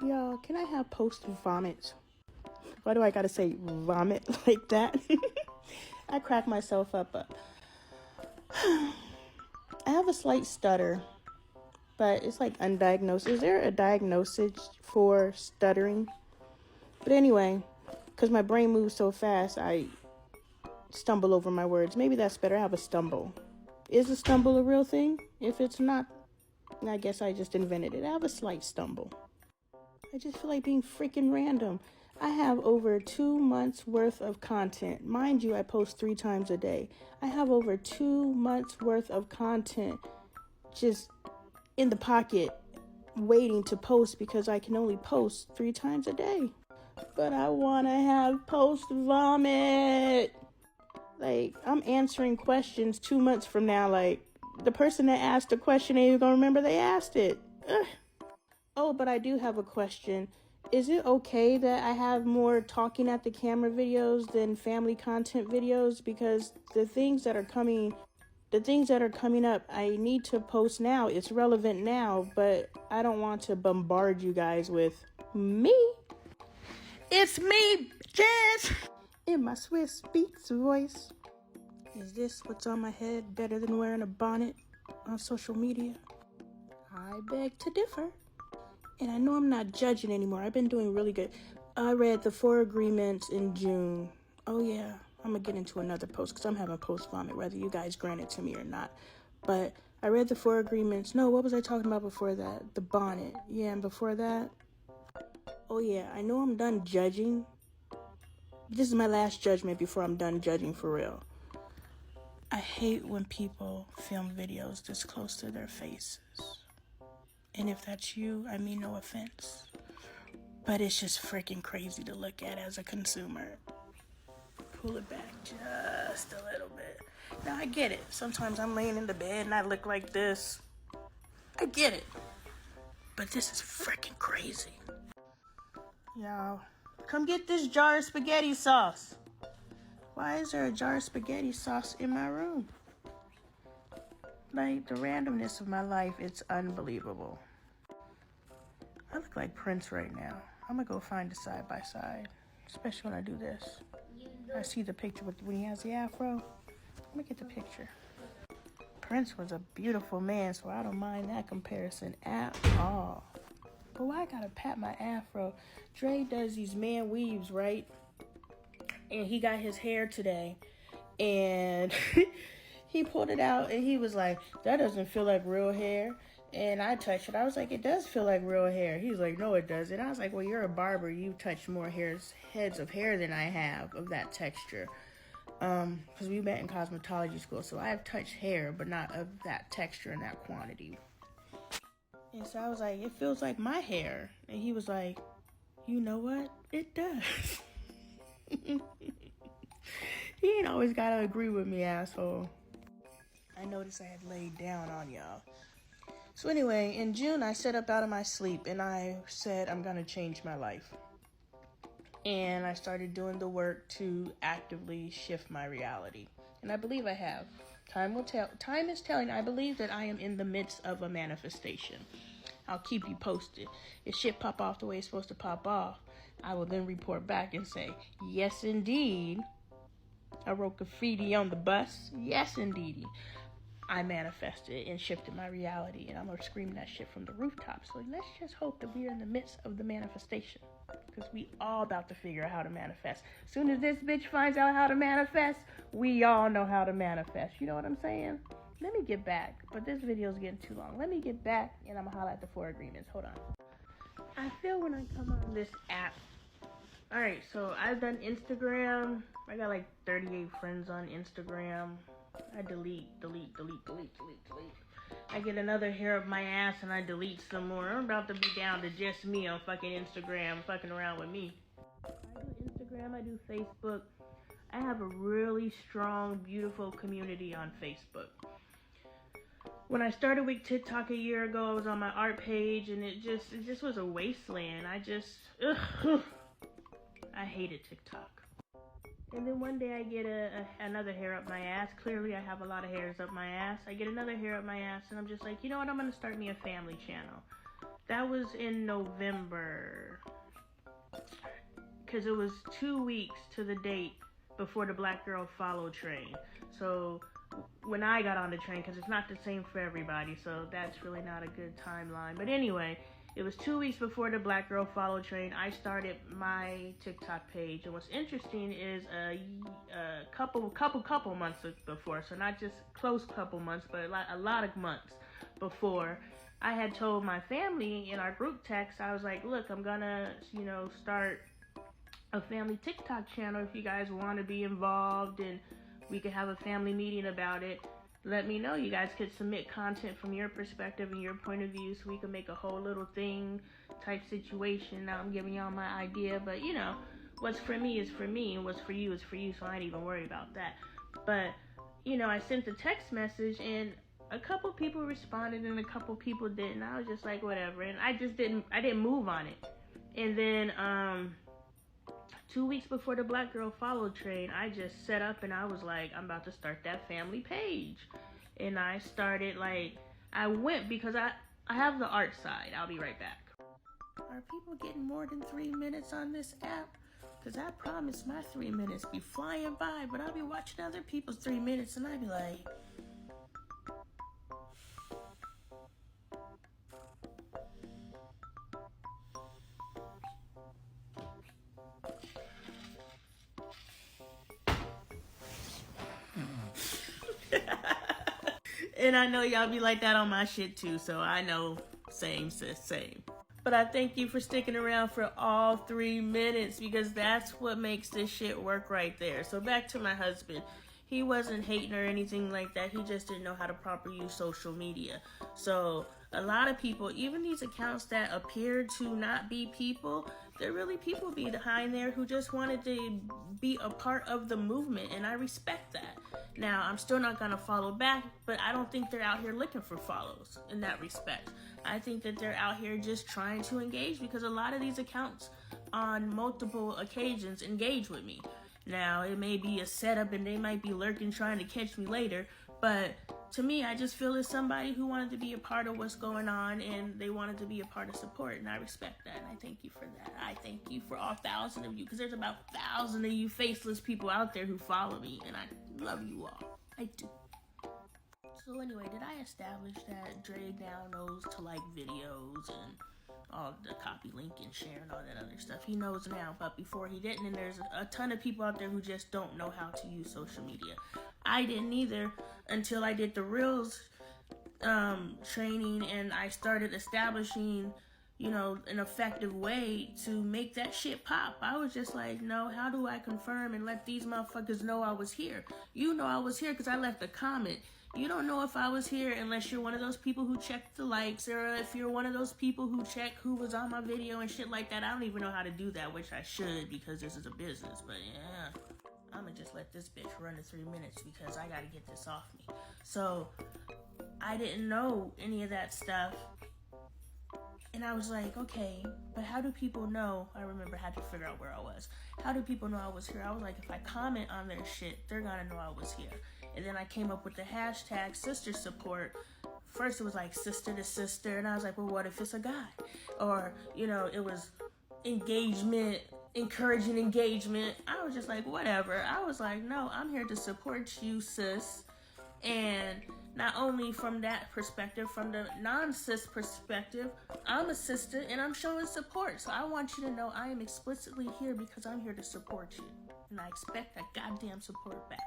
Y'all, can I have post vomits? Why do I gotta say vomit like that? I crack myself up. I have a slight stutter, but it's like undiagnosed. Is there a diagnosis for stuttering? But anyway, because my brain moves so fast, I stumble over my words. Maybe that's better. I have a stumble. Is a stumble a real thing? If it's not, I guess I just invented it. I have a slight stumble. I just feel like being freaking random. I have over 2 months worth of content. Mind you, I post 3 times a day. I have over 2 months worth of content just in the pocket waiting to post because I can only post 3 times a day. But I want to have post vomit. Like, I'm answering questions 2 months from now. Like, the person that asked the question ain't even gonna remember they asked it. Ugh. Oh, but I do have a question. Is it okay that I have more talking at the camera videos than family content videos? Because the things that are coming up, I need to post now. It's relevant now, but I don't want to bombard you guys with me. It's me, Jazz, in my Swiss Beats voice. Is this what's on my head better than wearing a bonnet on social media? I beg to differ. And I know I'm not judging anymore. I've been doing really good. I read the 4 agreements in June. Oh yeah, I'm gonna get into another post because I'm having post vomit, whether you guys grant it to me or not. But I read the 4 agreements. No, what was I talking about before that? The bonnet. Yeah, and before that, oh yeah, I know I'm done judging. This is my last judgment before I'm done judging for real. I hate when people film videos this close to their faces. And if that's you, I mean no offense. But it's just freaking crazy to look at as a consumer. Pull it back just a little bit. Now I get it. Sometimes I'm laying in the bed and I look like this. I get it. But this is freaking crazy. Y'all, come get this jar of spaghetti sauce. Why is there a jar of spaghetti sauce in my room? Like, the randomness of my life, it's unbelievable. I look like Prince right now. I'm gonna go find a side by side, especially when I do this. I see the picture when he has the afro. Let me get the picture. Prince was a beautiful man, so I don't mind that comparison at all. But why I gotta pat my afro? Dre does these man weaves, right? And he got his hair today, and he pulled it out, and he was like, that doesn't feel like real hair. And I touched it. I was like, it does feel like real hair. He's like, no, it doesn't. I was like, well, you're a barber. You've touched more heads of hair than I have of that texture. Because we met in cosmetology school, so I have touched hair, but not of that texture and that quantity. And so I was like, it feels like my hair. And he was like, you know what? It does. He ain't always gotta agree with me, asshole. I noticed I had laid down on y'all. So anyway, in June, I sat up out of my sleep and I said, I'm gonna change my life. And I started doing the work to actively shift my reality. And I believe I have. Time will tell. Time is telling. I believe that I am in the midst of a manifestation. I'll keep you posted. If shit pop off the way it's supposed to pop off, I will then report back and say, yes, indeed. I wrote graffiti on the bus. Yes, indeed. I manifested and shifted my reality, and I'm gonna scream that shit from the rooftop. So let's just hope that we're in the midst of the manifestation, because we all about to figure out how to manifest. As soon as this bitch finds out how to manifest, we all know how to manifest. You know what I'm saying? Let me get back, but this video is getting too long. Let me get back, and I'm gonna highlight the 4 agreements. Hold on. I feel when I come on this app. All right, so I've done Instagram. I got like 38 friends on Instagram. I delete. I get another hair up my ass and I delete some more. I'm about to be down to just me on fucking Instagram, fucking around with me. I do Instagram, I do Facebook. I have a really strong, beautiful community on Facebook. When I started with TikTok a year ago, I was on my art page and it just was a wasteland. I hated TikTok. And then one day I get another hair up my ass. Clearly I have a lot of hairs up my ass. I get another hair up my ass and I'm just like, you know what? I'm going to start me a family channel. That was in November. Because it was 2 weeks to the date before the Black Girl Follow train. So when I got on the train, because it's not the same for everybody, so that's really not a good timeline. But anyway, it was 2 weeks before the Black Girl Follow train. I started my TikTok page, and what's interesting is a couple months before, so not just close couple months, but a lot of months before, I had told my family in our group text, I was like, look, I'm gonna, start a family TikTok channel. If you guys want to be involved and we could have a family meeting about it, let me know. You guys could submit content from your perspective and your point of view, so we can make a whole little thing type situation. Now I'm giving y'all my idea, but what's for me is for me, and what's for you is for you, so I ain't even worry about that. But I sent the text message, and a couple people responded and a couple people didn't. I was just like, whatever, and I didn't move on it. And then 2 weeks before the Black Girl Follow train, I just set up and I was like, I'm about to start that family page. And I started, I went because I have the art side. I'll be right back. Are people getting more than 3 minutes on this app? Because I promise my 3 minutes be flying by, but I'll be watching other people's 3 minutes and I'll be like... And I know y'all be like that on my shit too, so I know, same sis, same. But I thank you for sticking around for all 3 minutes, because that's what makes this shit work right there. So back to my husband. He wasn't hating or anything like that. He just didn't know how to properly use social media. So a lot of people, even these accounts that appear to not be people, there are really people behind there who just wanted to be a part of the movement, and I respect that. Now, I'm still not going to follow back, but I don't think they're out here looking for follows in that respect. I think that they're out here just trying to engage, because a lot of these accounts on multiple occasions engage with me. Now, it may be a setup and they might be lurking trying to catch me later, but to me, I just feel it's somebody who wanted to be a part of what's going on, and they wanted to be a part of support, and I respect that, and I thank you for that. I thank you for all 1,000 of you, because there's about 1,000 of you faceless people out there who follow me, and I love you all. I do. So anyway, did I establish that Dre now knows to like videos and all the copy link and share and all that other stuff? He knows now, but before he didn't, and there's a ton of people out there who just don't know how to use social media. I didn't either until I did the Reels training, and I started establishing an effective way to make that shit pop. I was just like, no, how do I confirm and let these motherfuckers know I was here? You know I was here because I left a comment. You don't know if I was here unless you're one of those people who check the likes, or if you're one of those people who check who was on my video and shit like that. I don't even know how to do that, which I should, because this is a business, but yeah. I'm gonna just let this bitch run to 3 minutes because I gotta get this off me. So, I didn't know any of that stuff. And I was like, okay, but how do people know? I remember I had to figure out where I was. How do people know I was here? I was like, if I comment on their shit, they're gonna know I was here. And then I came up with the hashtag sister support. First it was like sister to sister, and I was like, well, what if it's a guy? Or, it was engagement, encouraging engagement. I was just like, whatever. I was like, no, I'm here to support you, sis. And not only from that perspective, from the non-cis perspective, I'm a sister and I'm showing support. So I want you to know I am explicitly here because I'm here to support you. And I expect that goddamn support back.